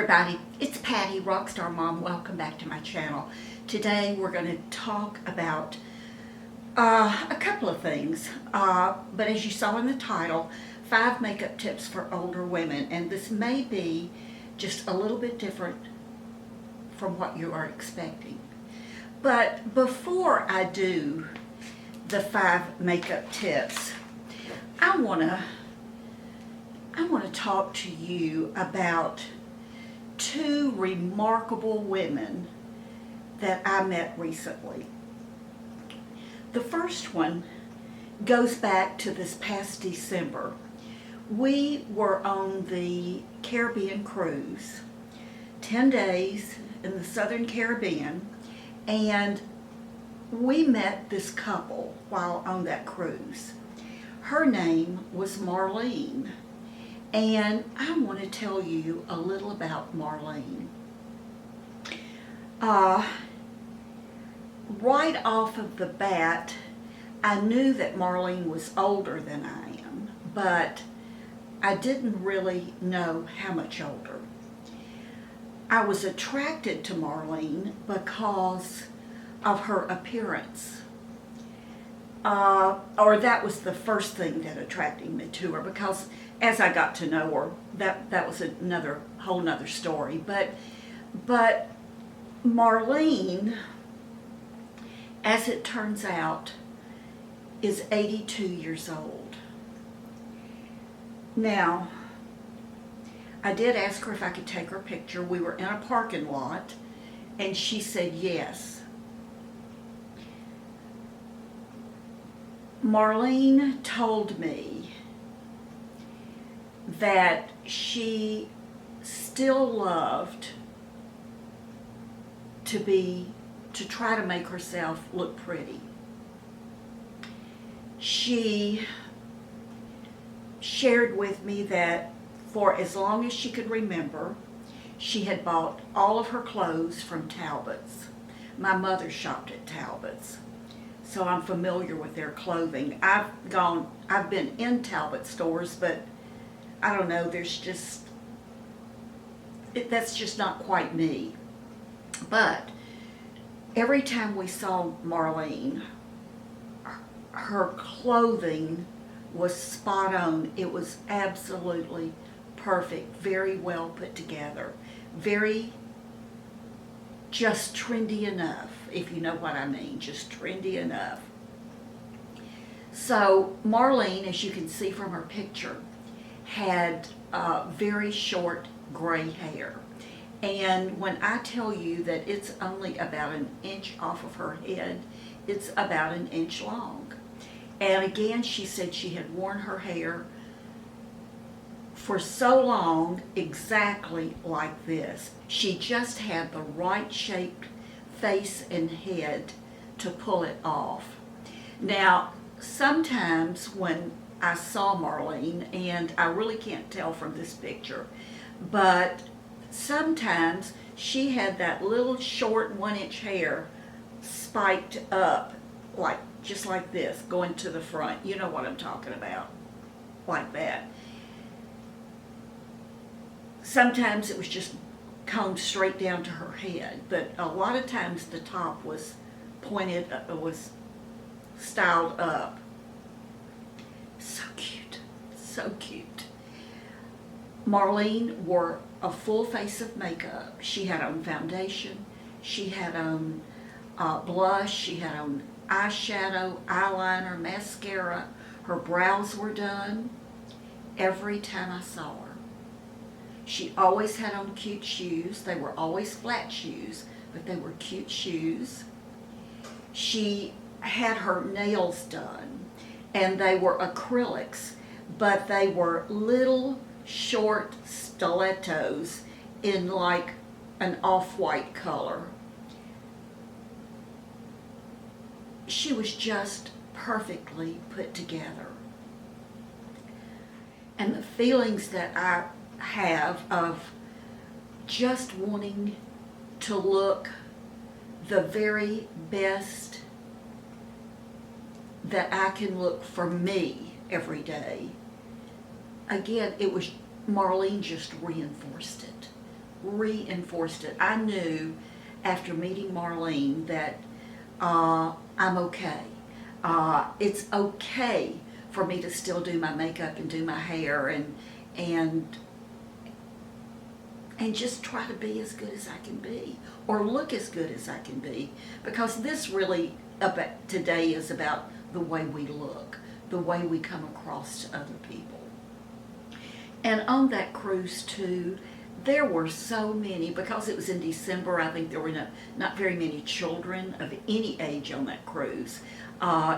everybody, it's Patty, Rockstar Mom. Welcome back to my channel. Today we're going to talk about a couple of things, but as you saw in the title, 5 makeup tips for older women, and this may be just a little bit different from what you are expecting. But before I do the 5 makeup tips, I want to talk to you about 2 remarkable women that I met recently. The first one goes back to this past December. We were on the Caribbean cruise, 10 days in the Southern Caribbean, and we met this couple while on that cruise. Her name was Marlene. And I want to tell you a little about Marlene. Right off of the bat, I knew that Marlene was older than I am, but I didn't really know how much older. I was attracted to Marlene because of her appearance. Or that was the first thing that attracted me to her, because as I got to know her, that was whole nother story. But Marlene, as it turns out, is 82 years old. Now, I did ask her if I could take her picture. We were in a parking lot, and she said yes. Marlene told me that she still loved to try to make herself look pretty. She shared with me that for as long as she could remember, she had bought all of her clothes from Talbot's. My mother shopped at Talbot's, so I'm familiar with their clothing. I've been in Talbot stores, but I don't know, that's just not quite me. But every time we saw Marlene, her clothing was spot on. It was absolutely perfect, very well put together, very just trendy enough, if you know what I mean, just trendy enough. So Marlene, as you can see from her picture, had very short gray hair. And when I tell you that it's only about an inch off of her head, it's about an inch long. And again, she said she had worn her hair for so long exactly like this. She just had the right shaped face and head to pull it off. Now, sometimes when I saw Marlene, and I really can't tell from this picture, but sometimes she had that little short 1-inch hair spiked up, just like this, going to the front. You know what I'm talking about, like that. Sometimes it was just combed straight down to her head, but a lot of times the top was pointed, was styled up. So cute, so cute. Marlene wore a full face of makeup. She had on foundation, she had on blush, she had on eyeshadow, eyeliner, mascara. Her brows were done every time I saw her. She always had on cute shoes. They were always flat shoes, but they were cute shoes. She had her nails done, and they were acrylics, but they were little short stilettos in like an off-white color. She was just perfectly put together. And the feelings that I have of just wanting to look the very best that I can look for me every day. Again, it was Marlene just reinforced it. reinforced it. I knew after meeting Marlene that I'm okay. It's okay for me to still do my makeup and do my hair and just try to be as good as I can be, or look as good as I can be, because this really today is about the way we look, the way we come across to other people. And on that cruise too, there were so many, because it was in December, I think there were not very many children of any age on that cruise.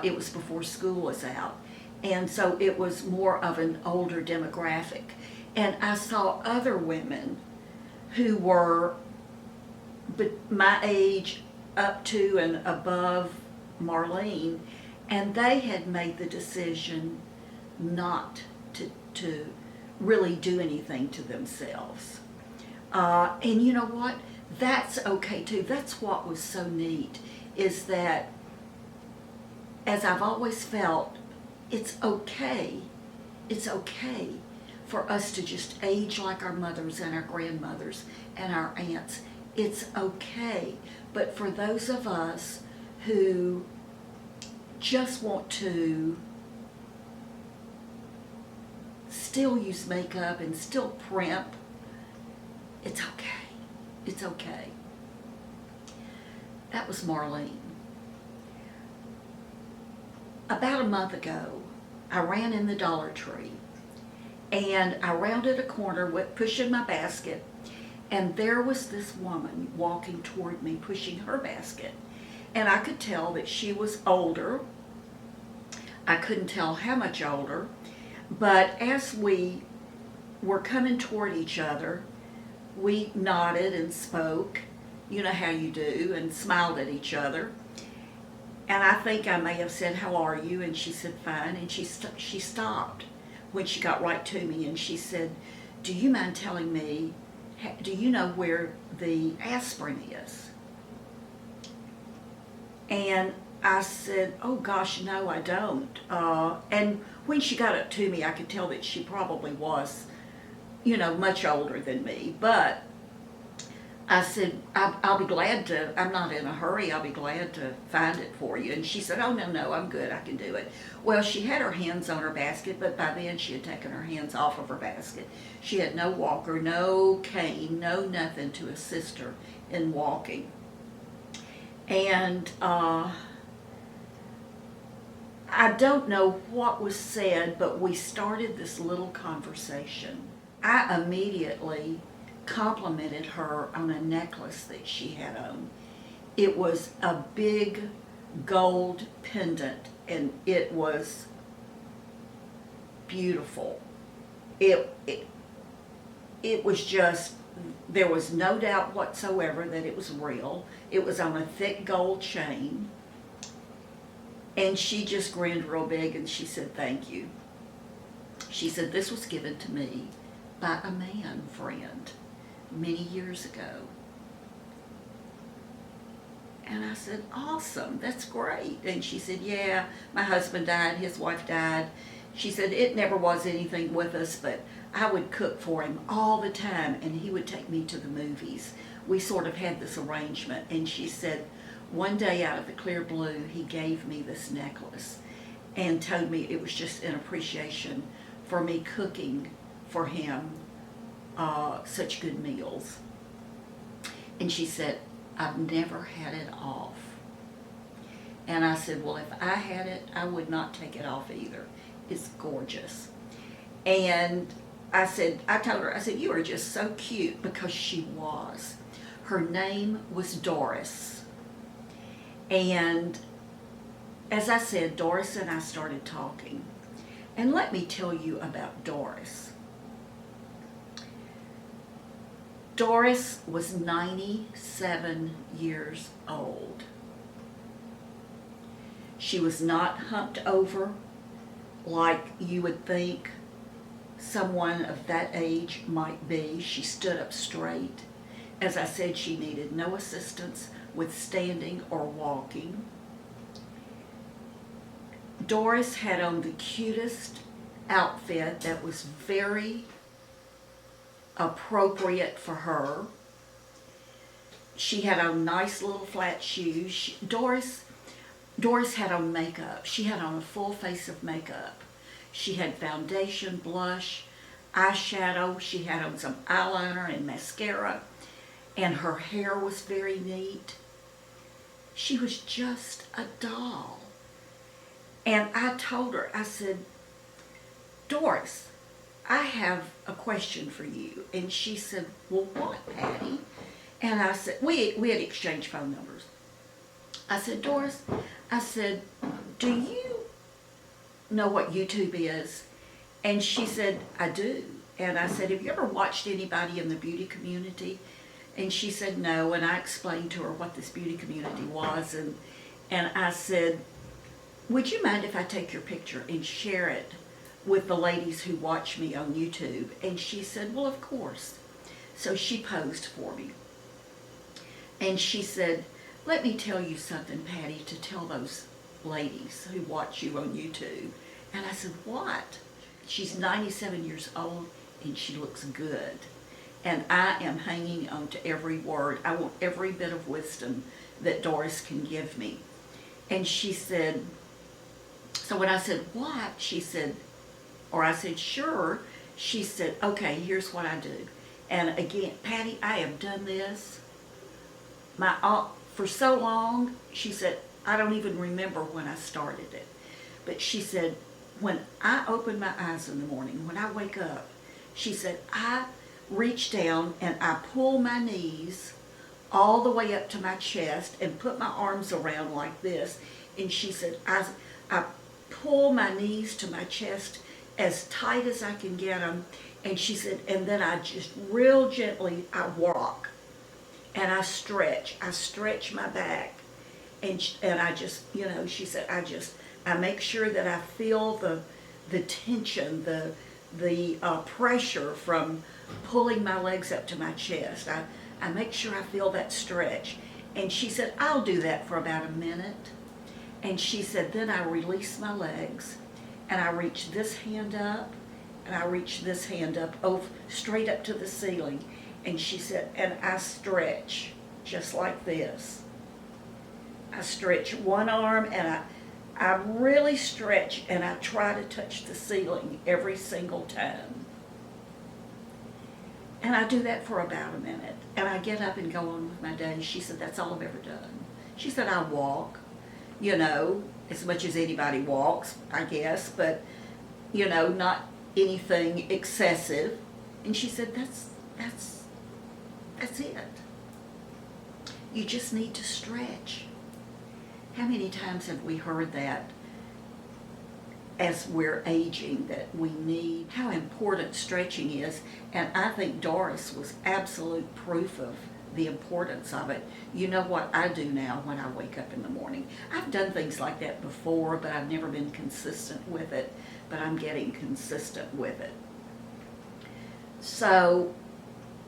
It was before school was out. And so it was more of an older demographic. And I saw other women who were my age up to and above Marlene, and they had made the decision not to really do anything to themselves. And you know what? That's okay too. That's what was so neat, is that, as I've always felt, it's okay for us to just age like our mothers and our grandmothers and our aunts. It's okay. But for those of us who just want to still use makeup and still primp, it's okay. It's okay. That was Marlene. About a month ago, I ran in the Dollar Tree, and I rounded a corner pushing my basket, and there was this woman walking toward me pushing her basket. And I could tell that she was older. I couldn't tell how much older, but as we were coming toward each other, we nodded and spoke, you know how you do, and smiled at each other. And I think I may have said, "How are you?" And she said, "Fine." And she stopped when she got right to me, and she said, "Do you mind telling me, do you know where the aspirin is?" And I said, "Oh gosh, no, I don't." And when she got up to me, I could tell that she probably was, much older than me. But I said, I'll be glad to, I'm not in a hurry, I'll be glad to find it for you. And she said, "Oh, no, I'm good, I can do it." Well, she had her hands on her basket, but by then she had taken her hands off of her basket. She had no walker, no cane, no nothing to assist her in walking. And I don't know what was said, but we started this little conversation. I immediately complimented her on a necklace that she had on. It was a big gold pendant, and it was beautiful. It was just, there was no doubt whatsoever that it was real. It was on a thick gold chain. And she just grinned real big, and she said, "Thank you." She said, "This was given to me by a man friend many years ago." And I said, "Awesome, that's great." And she said, "Yeah, my husband died, his wife died." She said, "It never was anything with us, but I would cook for him all the time, and he would take me to the movies. We sort of had this arrangement." And she said, one day out of the clear blue, he gave me this necklace and told me it was just an appreciation for me cooking for him such good meals. And she said, "I've never had it off." And I said, "Well, if I had it, I would not take it off either. It's gorgeous." And I told her, "You are just so cute," because she was. Her name was Doris. And as I said, Doris and I started talking. And let me tell you about Doris. Doris was 97 years old. She was not humped over like you would think someone of that age might be. She stood up straight. As I said, she needed no assistance with standing or walking. Doris had on the cutest outfit that was very appropriate for her. she had on nice little flat shoes. Doris had on makeup. She had on a full face of makeup. She had foundation, blush, eyeshadow. She had on some eyeliner and mascara. And her hair was very neat. She was just a doll. And I told her, I said, Doris, I have a question for you. And she said, well, what, Patty? And I said, we had exchanged phone numbers. I said, Doris, I said, do you know what YouTube is? And she said, I do. And I said, have you ever watched anybody in the beauty community? And she said, no. And I explained to her what this beauty community was. And I said, would you mind if I take your picture and share it with the ladies who watch me on YouTube? And she said, well, of course. So she posed for me. And she said, let me tell you something, Patty, to tell those ladies who watch you on YouTube. And I said, what? She's 97 years old and she looks good. And I am hanging on to every word. I want every bit of wisdom that Doris can give me. And she said, so when I said, what? She said, or I said, sure. She said, okay, here's what I do. And again, Patty, I have done this for so long. She said, I don't even remember when I started it. But she said, when I open my eyes in the morning, when I wake up, she said, I reach down and I pull my knees all the way up to my chest and put my arms around like this. And she said, I pull my knees to my chest as tight as I can get them. And she said, and then I just real gently, I walk and I stretch my back. And I just, you know, she said, I make sure that I feel the tension, the pressure from pulling my legs up to my chest. I make sure I feel that stretch. And she said, I'll do that for about a minute. And she said, then I release my legs and I reach this hand up and I reach this hand up, straight up to the ceiling. And she said, and I stretch just like this. I stretch one arm and I really stretch and I try to touch the ceiling every single time. And I do that for about a minute. And I get up and go on with my day. She said, that's all I've ever done. She said, I walk, you know, as much as anybody walks, I guess, but, you know, not anything excessive. And she said, that's it. You just need to stretch. How many times have we heard that as we're aging, that we need, how important stretching is? And I think Doris was absolute proof of the importance of it. You know what I do now when I wake up in the morning? I've done things like that before, but I've never been consistent with it, but I'm getting consistent with it. So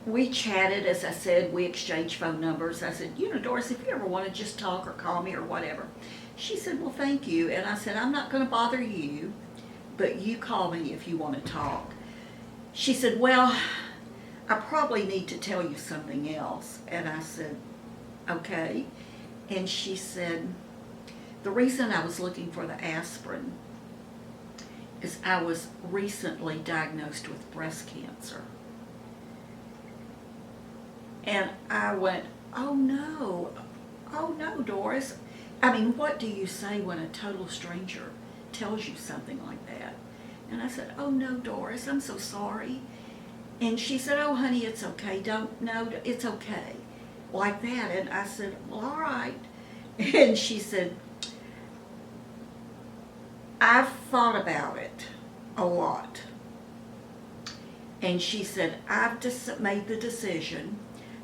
we chatted, as I said, we exchanged phone numbers. I said, you know, Doris, if you ever want to just talk or call me or whatever. She said, well, thank you. And I said, I'm not going to bother you, but you call me if you want to talk. She said, well, I probably need to tell you something else. And I said, okay. And she said, the reason I was looking for the aspirin is I was recently diagnosed with breast cancer. And I went, oh no, Doris. I mean, what do you say when a total stranger tells you something like that? And I said, oh no, Doris, I'm so sorry. And she said, oh honey, it's okay, it's okay, like that. And I said, well, all right. And she said, I've thought about it a lot. And she said, I've just made the decision.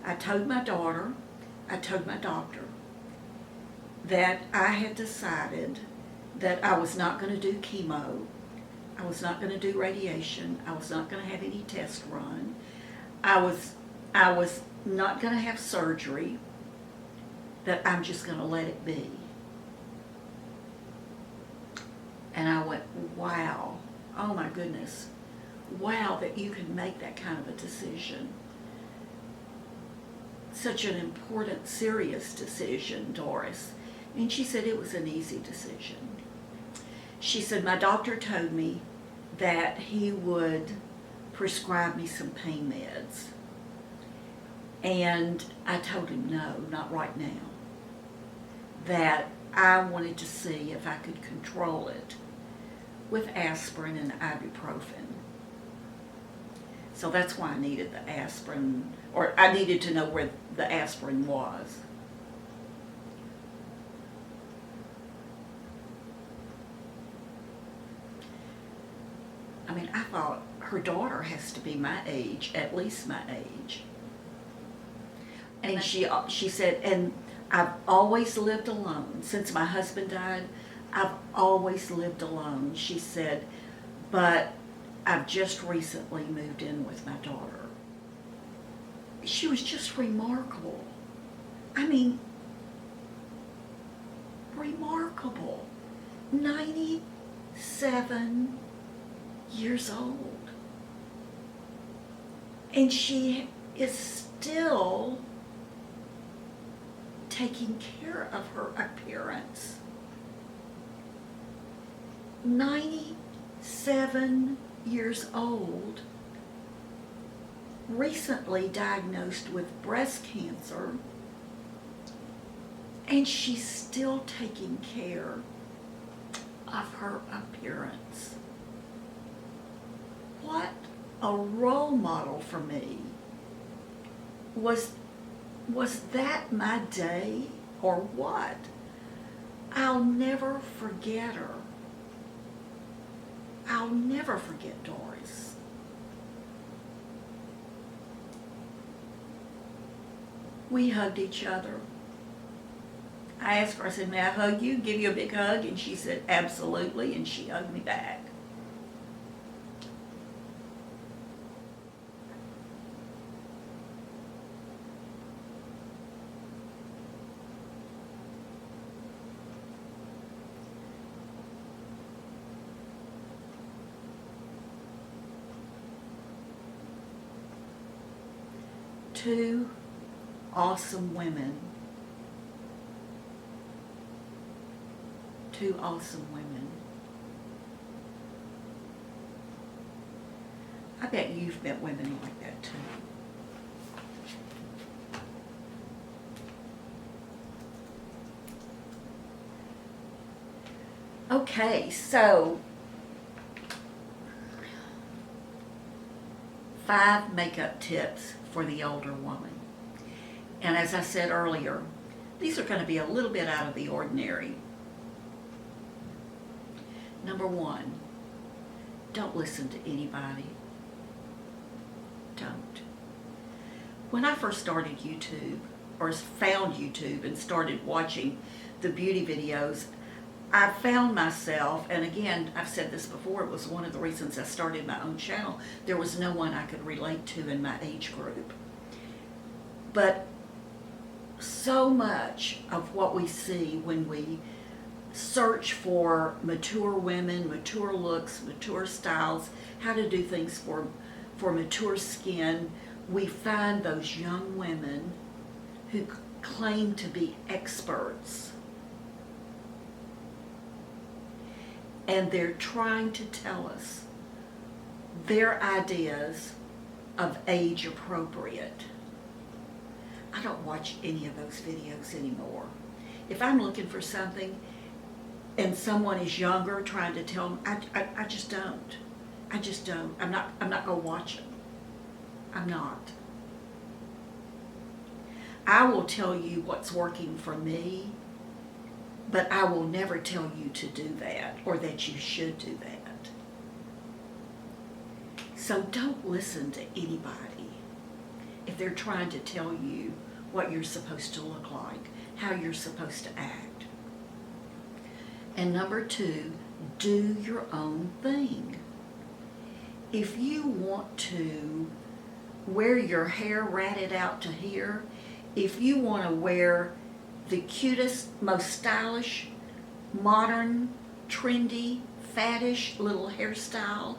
I told my daughter, I told my doctor that I had decided that I was not going to do chemo, I was not going to do radiation, I was not going to have any test run, I was not going to have surgery, that I'm just going to let it be. And I went, wow, oh my goodness, wow, that you can make that kind of a decision. such an important, serious decision, Doris? And she said it was an easy decision. She said, my doctor told me that he would prescribe me some pain meds. And I told him no, not right now. That I wanted to see if I could control it with aspirin and ibuprofen. So that's why I needed the aspirin, or I needed to know where the aspirin was. I mean, I thought her daughter has to be my age, at least my age. And she said, and I've always lived alone. Since my husband died, I've always lived alone. She said, but I've just recently moved in with my daughter. She was just remarkable. I mean, remarkable. 97 years old. And she is still taking care of her appearance. 97 years old, recently diagnosed with breast cancer, and she's still taking care of her appearance. What a role model for me. Was that my day or what? I'll never forget her. I'll never forget Doris. We hugged each other. I asked her, I said, may I hug you, give you a big hug? And she said, absolutely, and she hugged me back. Two awesome women. Two awesome women. I bet you've met women like that too. Okay, so 5 makeup tips for the older woman. And as I said earlier, these are going to be a little bit out of the ordinary. Number 1, don't listen to anybody. Don't. When I first started YouTube, or found YouTube and started watching the beauty videos, I found myself, and again, I've said this before, it was one of the reasons I started my own channel. There was no one I could relate to in my age group. But so much of what we see when we search for mature women, mature looks, mature styles, how to do things for mature skin, we find those young women who claim to be experts. And they're trying to tell us their ideas of age appropriate. I don't watch any of those videos anymore. If I'm looking for something and someone is younger trying to tell them, I just don't. I just don't. I'm not going to watch them. I'm not. I will tell you what's working for me, but I will never tell you to do that or that you should do that. So don't listen to anybody if they're trying to tell you what you're supposed to look like, how you're supposed to act. And number 2, do your own thing. If you want to wear your hair ratted out to here, if you want to wear the cutest, most stylish, modern, trendy, faddish little hairstyle,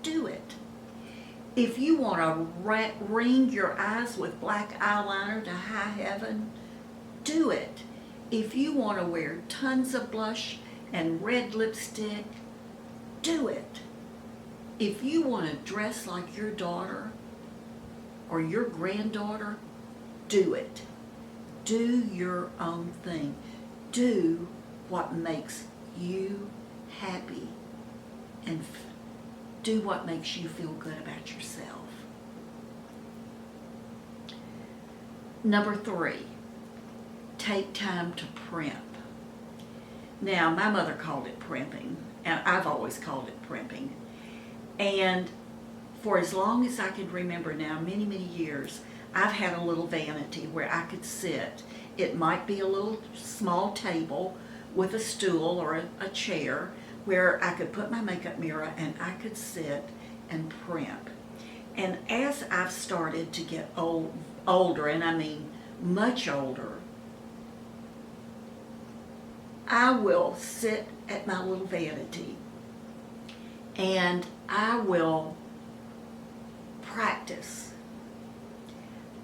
do it. If you want to ring your eyes with black eyeliner to high heaven, do it. If you want to wear tons of blush and red lipstick, do it. If you want to dress like your daughter or your granddaughter, do it. Do your own thing. Do what makes you happy and do what makes you feel good about yourself. Number 3, take time to primp. Now, my mother called it primping, and I've always called it primping. And for as long as I can remember now, many, many years, I've had a little vanity where I could sit. It might be a little small table with a stool or a chair where I could put my makeup mirror and I could sit and primp. And as I've started to get older, and I mean much older, I will sit at my little vanity and I will practice.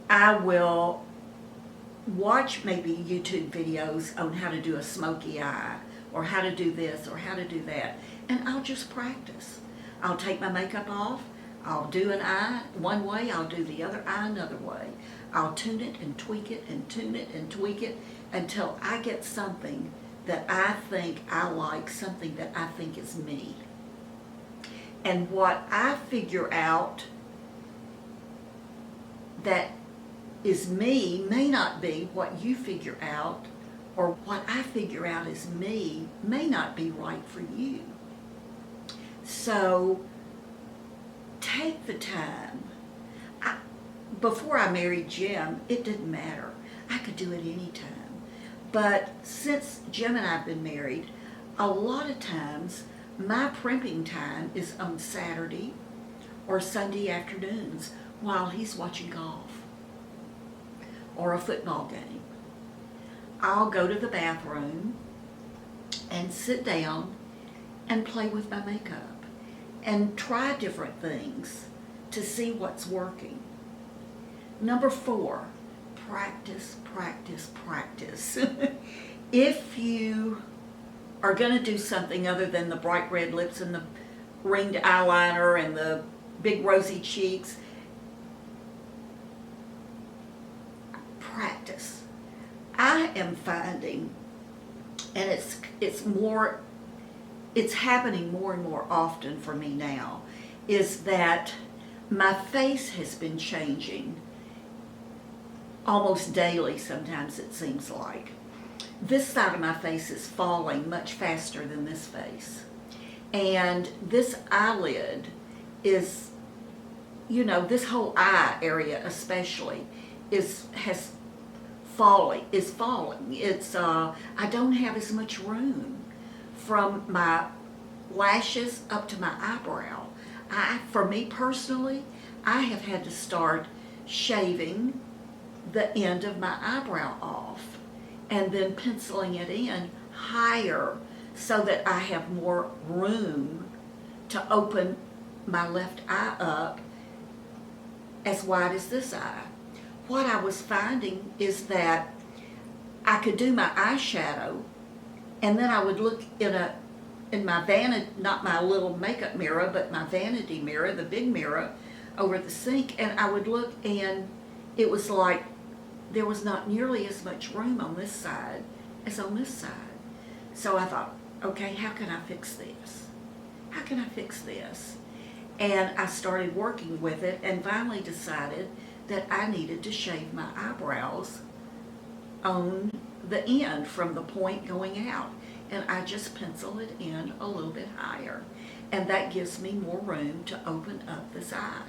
I will watch maybe YouTube videos on how to do a smoky eye or how to do this or how to do that, and I'll just practice. I'll take my makeup off, I'll do an eye one way, I'll do the other eye another way. I'll tune it and tweak it and tune it and tweak it until I get something that I think I like, something that I think is me. And what I figure out that is me may not be what you figure out, or what I figure out is me may not be right for you. So take the time. Before I married Jim, it didn't matter. I could do it any time. But since Jim and I have been married, a lot of times my primping time is on Saturday or Sunday afternoons while he's watching golf or a football game. I'll go to the bathroom and sit down and play with my makeup and try different things to see what's working. Number 4, practice, practice, practice. If you are going to do something other than the bright red lips and the ringed eyeliner and the big rosy cheeks, practice. I am finding, and it's happening more and more often for me now, is that my face has been changing almost daily, sometimes it seems like. This side of my face is falling much faster than this face. And this eyelid is, this whole eye area especially is falling. It's I don't have as much room from my lashes up to my eyebrow. For me personally, I have had to start shaving the end of my eyebrow off and then penciling it in higher so that I have more room to open my left eye up as wide as this eye. What I was finding is that I could do my eyeshadow and then I would look in my vanity, not my little makeup mirror, but my vanity mirror, the big mirror over the sink, and I would look and it was like there was not nearly as much room on this side as on this side. So I thought, okay, how can I fix this? How can I fix this? And I started working with it and finally decided that I needed to shave my eyebrows on the end from the point going out. And I just pencil it in a little bit higher. And that gives me more room to open up this eye.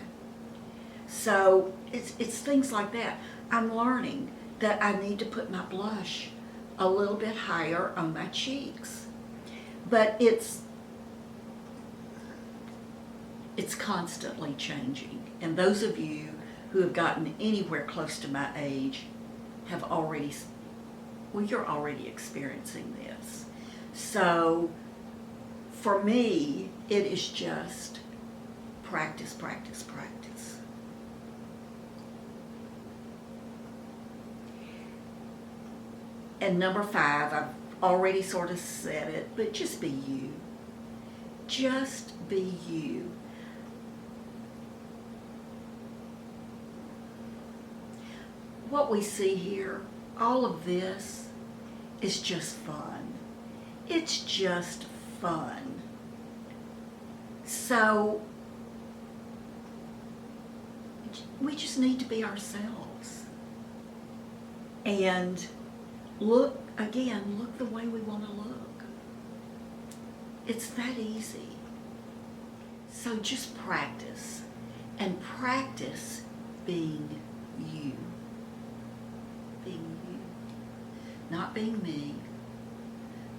So it's things like that. I'm learning that I need to put my blush a little bit higher on my cheeks. But it's constantly changing. And those of you who have gotten anywhere close to my age have already, you're already experiencing this. So for me, it is just practice, practice, practice. And number 5, I've already sort of said it, but just be you. Just be you. What we see here, all of this, is just fun. It's just fun. So, we just need to be ourselves. And look the way we want to look. It's that easy. So just practice. And practice being you. Being you. Not being me.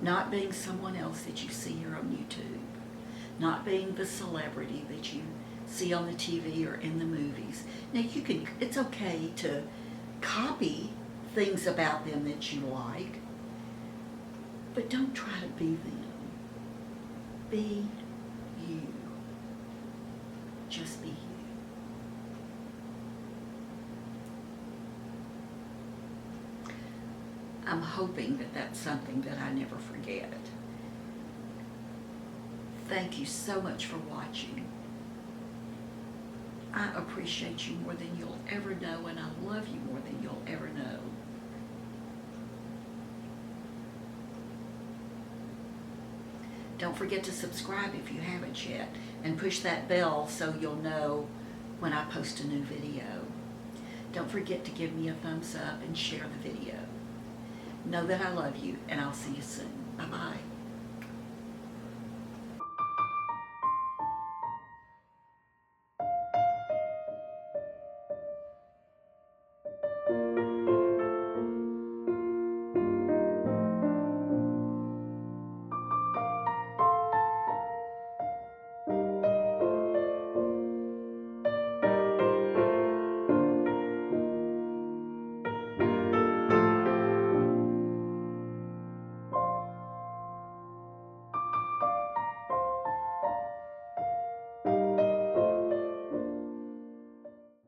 Not being someone else that you see here on YouTube. Not being the celebrity that you see on the TV or in the movies. Now it's okay to copy things about them that you like, but don't try to be them. Be you. Just be you. I'm hoping that that's something that I never forget. Thank you so much for watching. I appreciate you more than you'll ever know, and I love you more than you'll ever know. Don't forget to subscribe if you haven't yet, and push that bell so you'll know when I post a new video. Don't forget to give me a thumbs up and share the video. Know that I love you, and I'll see you soon. Bye-bye.